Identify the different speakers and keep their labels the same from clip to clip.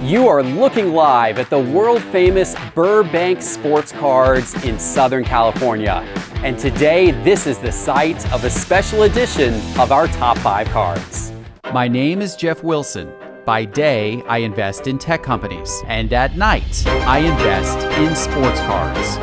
Speaker 1: You are looking live at the world-famous Burbank Sports Cards in Southern California. And today, this is the site of a special edition of our top 5 cards. My name is Jeff Wilson. By day, I invest in tech companies. And at night, I invest in sports cards.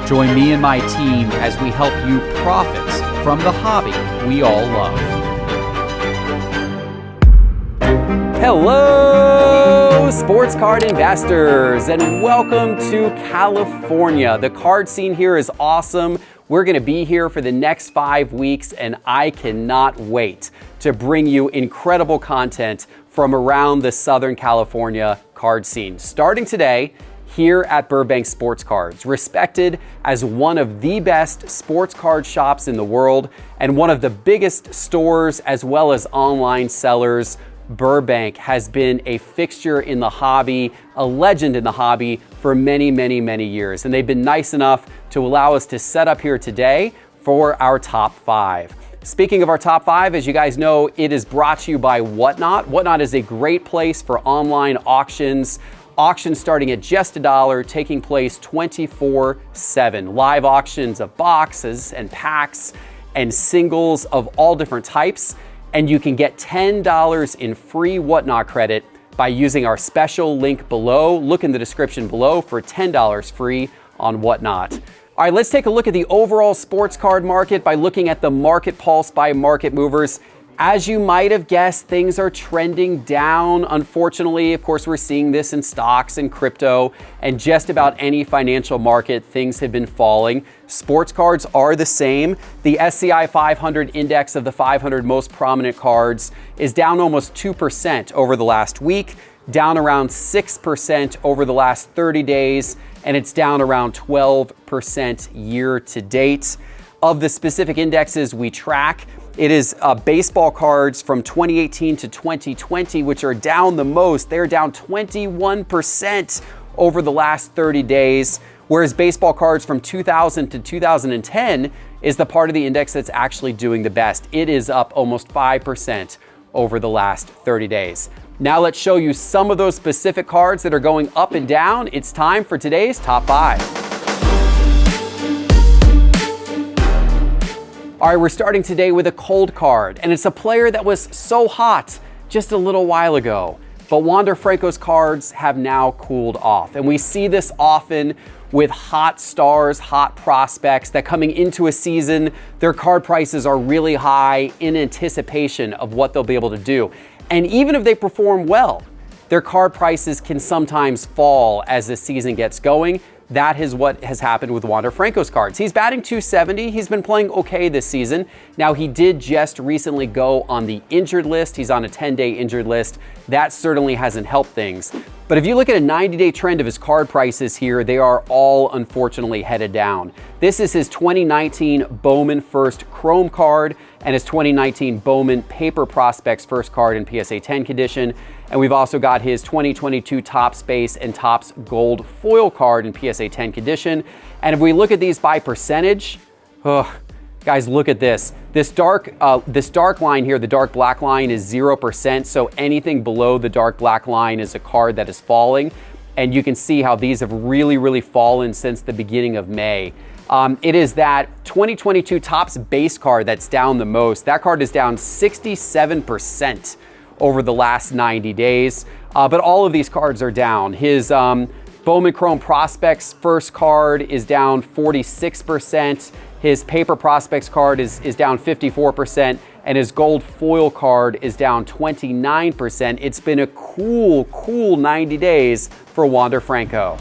Speaker 1: Join me and my team as we help you profit from the hobby we all love. Hello, sports card investors, and welcome to California. The card scene here is awesome. We're going to be here for the next 5 weeks, and I cannot wait to bring you incredible content from around the Southern California card scene. Starting today, here at Burbank Sports Cards, respected as one of the best sports card shops in the world and one of the biggest stores as well as online sellers, Burbank has been a fixture in the hobby, a legend in the hobby for many, many, many years. And they've been nice enough to allow us to set up here today for our top 5. Speaking of our top 5, as you guys know, it is brought to you by Whatnot. Whatnot is a great place for online auctions. Auctions starting at just $1, taking place 24/7. Live auctions of boxes and packs and singles of all different types. And you can get $10 in free Whatnot credit by using our special link below. Look in the description below for $10 free on Whatnot. All right, let's take a look at the overall sports card market by looking at the market pulse by market movers. As you might have guessed, things are trending down. Unfortunately, of course, we're seeing this in stocks and crypto and just about any financial market, things have been falling. Sports cards are the same. The SCI 500 index of the 500 most prominent cards is down almost 2% over the last week, down around 6% over the last 30 days, and it's down around 12% year to date. Of the specific indexes we track, it is baseball cards from 2018 to 2020, which are down the most. They're down 21% over the last 30 days, whereas baseball cards from 2000 to 2010 is the part of the index that's actually doing the best. It is up almost 5% over the last 30 days. Now let's show you some of those specific cards that are going up and down. It's time for today's top 5. All right, we're starting today with a cold card, and it's a player that was so hot just a little while ago. But Wander Franco's cards have now cooled off, and we see this often with hot stars, hot prospects that coming into a season, their card prices are really high in anticipation of what they'll be able to do. And even if they perform well, their card prices can sometimes fall as the season gets going. That is what has happened with Wander Franco's cards. He's batting .270. He's been playing okay this season. Now, he did just recently go on the injured list. He's on a 10-day injured list. That certainly hasn't helped things. But if you look at a 90-day trend of his card prices here, they are all unfortunately headed down. This is his 2019 Bowman First Chrome card and his 2019 Bowman Paper Prospects First card in PSA 10 condition. And we've also got his 2022 Topps Base and Topps Gold Foil card in PSA 10 condition. And if we look at these by percentage, guys, look at this. This dark line here, the dark black line, is 0%. So anything below the dark black line is a card that is falling. And you can see how these have really, really fallen since the beginning of May. It is that 2022 Topps Base card that's down the most. That card is down 67% over the last 90 days. But all of these cards are down. His Bowman Chrome Prospects First card is down 46%. His Paper Prospects card is down 54%. And his Gold Foil card is down 29%. It's been a cool 90 days for Wander Franco.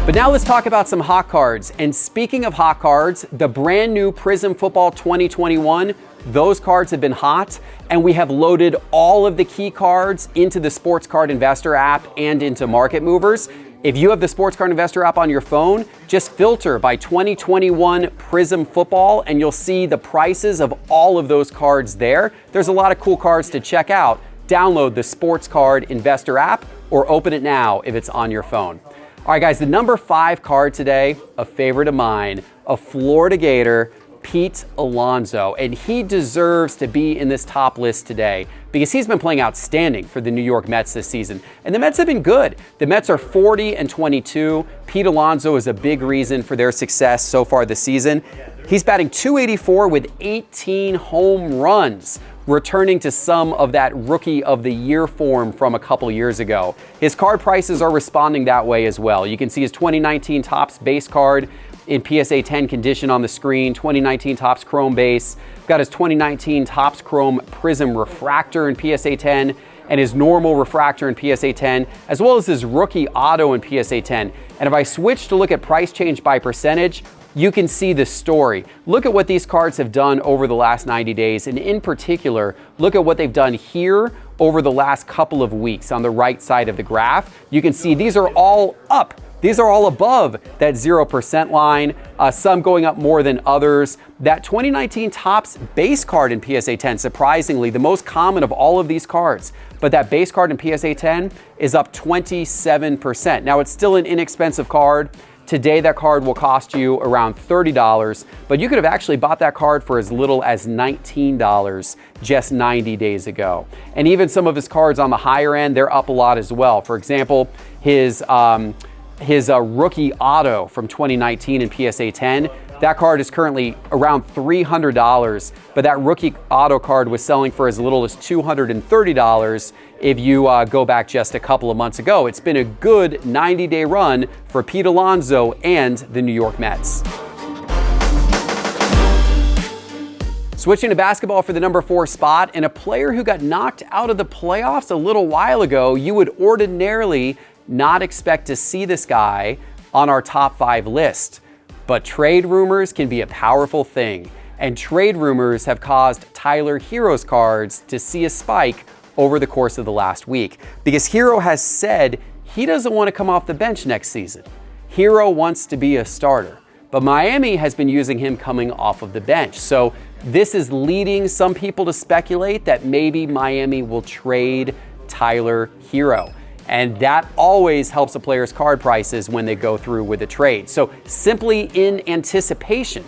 Speaker 1: But now let's talk about some hot cards. And speaking of hot cards, the brand new Prism Football 2021, those cards have been hot, and we have loaded all of the key cards into the Sports Card Investor app and into Market Movers. If you have the Sports Card Investor app on your phone, just filter by 2021 Prism Football and you'll see the prices of all of those cards there. There's a lot of cool cards to check out. Download the Sports Card Investor app or open it now if it's on your phone. All right, guys, the number 5 card today, a favorite of mine, a Florida Gator, Pete Alonso, and he deserves to be in this top list today. because he's been playing outstanding for the New York Mets this season. And the Mets have been good. The Mets are 40-22. Pete Alonso is a big reason for their success so far this season. He's batting .284 with 18 home runs, returning to some of that Rookie of the Year form from a couple years ago. His card prices are responding that way as well. You can see his 2019 Topps base card in PSA 10 condition on the screen, 2019 Topps Chrome base. Got his 2019 Topps Chrome Prism Refractor in PSA 10 and his normal refractor in PSA 10, as well as his rookie auto in PSA 10. And if I switch to look at price change by percentage, you can see the story. Look at what these cards have done over the last 90 days, and in particular, look at what they've done here over the last couple of weeks on the right side of the graph. You can see these are all up. These are all above that 0% line, some going up more than others. That 2019 Topps base card in PSA 10, surprisingly, the most common of all of these cards, but that base card in PSA 10 is up 27%. Now, it's still an inexpensive card. Today, that card will cost you around $30, but you could have actually bought that card for as little as $19 just 90 days ago. And even some of his cards on the higher end, they're up a lot as well. For example, his rookie auto from 2019 in PSA 10, that card is currently around $300, but that rookie auto card was selling for as little as $230 if you go back just a couple of months ago. It's been a good 90-day run for Pete Alonso and the New York Mets. Switching to basketball for the number 4 spot, and a player who got knocked out of the playoffs a little while ago, you would ordinarily not expect to see this guy on our top 5 list. But trade rumors can be a powerful thing, and trade rumors have caused Tyler HERRO's cards to see a spike over the course of the last week, because HERRO has said he doesn't want to come off the bench next season. HERRO wants to be a starter, but Miami has been using him coming off of the bench. So this is leading some people to speculate that maybe Miami will trade Tyler HERRO. And that always helps a player's card prices when they go through with a trade. So simply in anticipation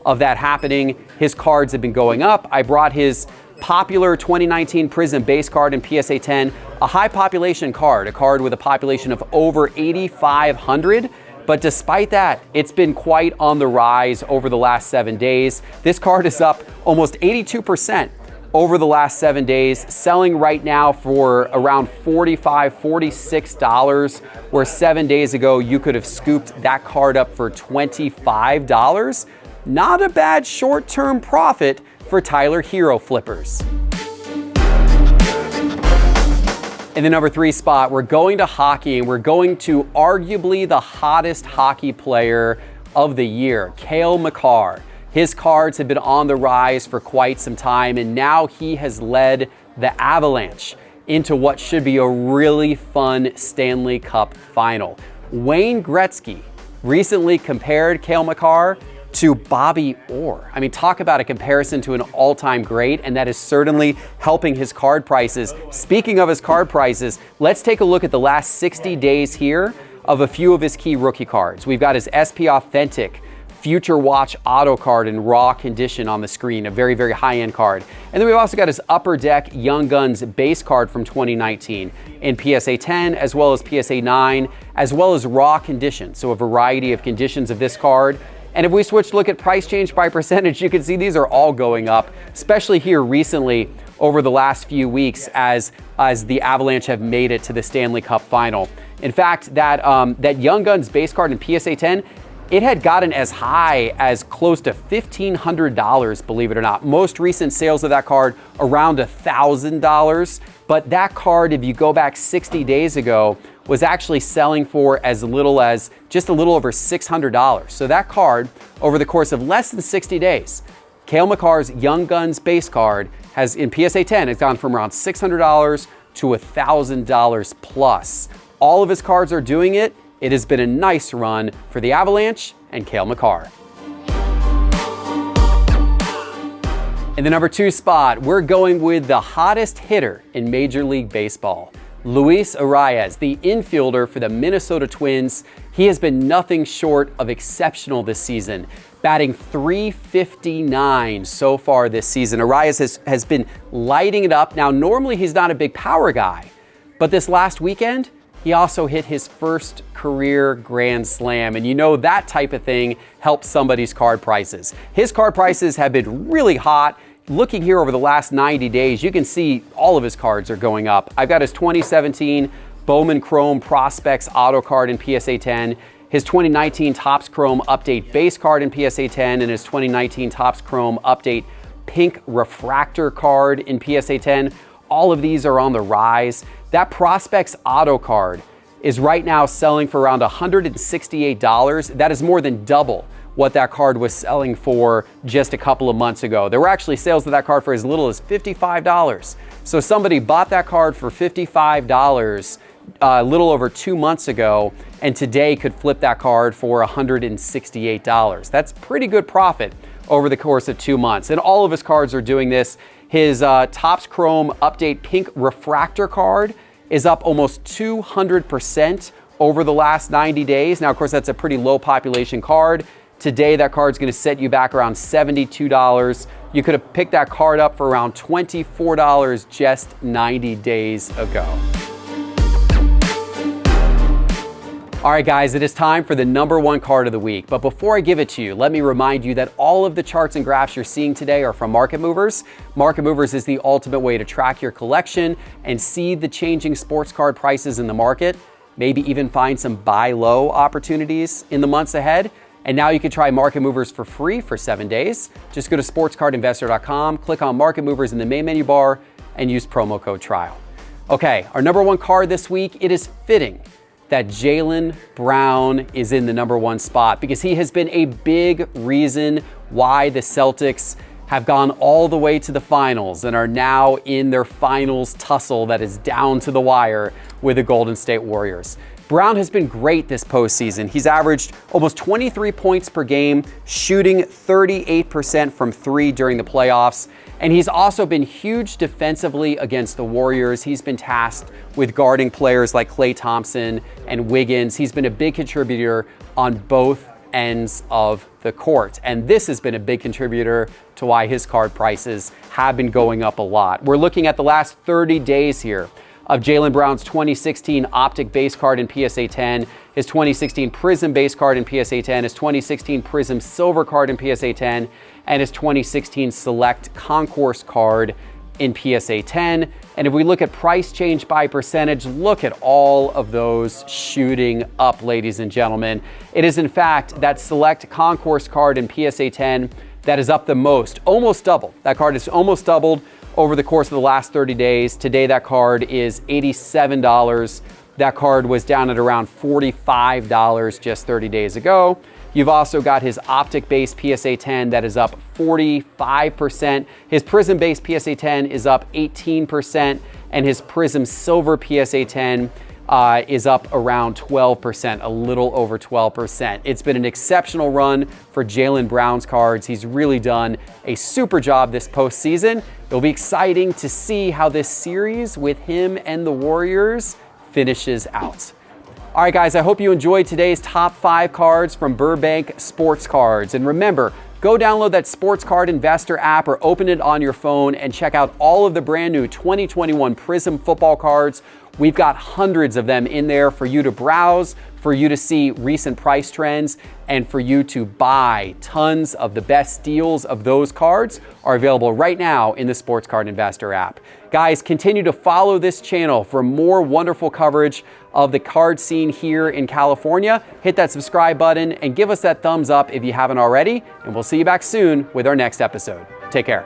Speaker 1: of that happening, his cards have been going up. I brought his popular 2019 Prism base card in PSA 10, a high population card, a card with a population of over 8,500. But despite that, it's been quite on the rise over the last 7 days. This card is up almost 82% over the last 7 days, selling right now for around $45, $46, where 7 days ago you could have scooped that card up for $25. Not a bad short-term profit for Tyler HERRO flippers. In the number 3 spot, we're going to hockey, and we're going to arguably the hottest hockey player of the year, CALE MAKAR. His cards have been on the rise for quite some time, and now he has led the Avalanche into what should be a really fun Stanley Cup final. Wayne Gretzky recently compared CALE MAKAR to Bobby Orr. I mean, talk about a comparison to an all-time great, and that is certainly helping his card prices. Speaking of his card prices, let's take a look at the last 60 days here of a few of his key rookie cards. We've got his SP Authentic Future Watch auto card in raw condition on the screen, a very, very high-end card. And then we've also got his Upper Deck Young Guns base card from 2019 in PSA 10, as well as PSA 9, as well as raw condition. So a variety of conditions of this card. And if we switch to look at price change by percentage, you can see these are all going up, especially here recently over the last few weeks as the Avalanche have made it to the Stanley Cup final. In fact, that Young Guns base card in PSA 10, it had gotten as high as close to $1,500, believe it or not. Most recent sales of that card around $1,000. But that card, if you go back 60 days ago, was actually selling for as little as just a little over $600. So that card, over the course of less than 60 days, CALE MAKAR's Young Guns base card has, in PSA 10, it's gone from around $600 to $1,000 plus. All of his cards are doing it. It has been a nice run for the Avalanche and CALE MAKAR. In the number 2 spot, we're going with the hottest hitter in Major League Baseball, Luis ARRAEZ, the infielder for the Minnesota Twins. He has been nothing short of exceptional this season, batting .359 so far this season. ARRAEZ has been lighting it up. Now, normally he's not a big power guy, but this last weekend, he also hit his first career Grand Slam. And you know that type of thing helps somebody's card prices. His card prices have been really hot. Looking here over the last 90 days, you can see all of his cards are going up. I've got his 2017 Bowman Chrome Prospects Auto card in PSA 10, his 2019 Topps Chrome Update base card in PSA 10, and his 2019 Topps Chrome Update Pink Refractor card in PSA 10. All of these are on the rise. That Prospects Auto card is right now selling for around $168. That is more than double what that card was selling for just a couple of months ago. There were actually sales of that card for as little as $55. So somebody bought that card for $55 a little over 2 months ago, and today could flip that card for $168. That's pretty good profit over the course of 2 months. And all of his cards are doing this. His Topps Chrome Update Pink Refractor card is up almost 200% over the last 90 days. Now, of course, that's a pretty low population card. Today, that card's gonna set you back around $72. You could have picked that card up for around $24 just 90 days ago. All right, guys, it is time for the #1 card of the week. But before I give it to you, let me remind you that all of the charts and graphs you're seeing today are from Market Movers. Market Movers is the ultimate way to track your collection and see the changing sports card prices in the market, maybe even find some buy low opportunities in the months ahead. And now you can try Market Movers for free for 7 days. Just go to sportscardinvestor.com, click on Market Movers in the main menu bar, and use promo code TRIAL. Okay, our #1 card this week, it is fitting that Jaylen Brown is in the #1 spot because he has been a big reason why the Celtics have gone all the way to the finals and are now in their finals tussle that is down to the wire with the Golden State Warriors. Brown has been great this postseason. He's averaged almost 23 points per game, shooting 38% from 3 during the playoffs. And he's also been huge defensively against the Warriors. He's been tasked with guarding players like Klay Thompson and Wiggins. He's been a big contributor on both ends of the court. And this has been a big contributor to why his card prices have been going up a lot. We're looking at the last 30 days here of Jaylen Brown's 2016 Optic base card in PSA 10, his 2016 Prism base card in PSA 10, his 2016 Prism Silver card in PSA 10, and his 2016 Select Concourse card in PSA 10. And if we look at price change by percentage, look at all of those shooting up, ladies and gentlemen. It is in fact that Select Concourse card in PSA 10 that is up the most, almost double. That card is almost doubled over the course of the last 30 days. Today, that card is $87. That card was down at around $45 just 30 days ago. You've also got his Optic-based PSA 10 that is up 45%. His Prism-based PSA 10 is up 18%, and his Prism Silver PSA 10 is up around 12%, a little over 12%. It's been an exceptional run for Jaylen Brown's cards. He's really done a super job this postseason. It'll be exciting to see how this series with him and the Warriors finishes out. All right, guys, I hope you enjoyed today's top 5 cards from Burbank Sports Cards. And remember, go download that Sports Card Investor app or open it on your phone and check out all of the brand new 2021 Prism football cards. We've got hundreds of them in there for you to browse, for you to see recent price trends, and for you to buy. Tons of the best deals of those cards are available right now in the Sports Card Investor app. Guys, continue to follow this channel for more wonderful coverage of the card scene here in California. Hit that subscribe button and give us that thumbs up if you haven't already, and we'll see you back soon with our next episode. Take care.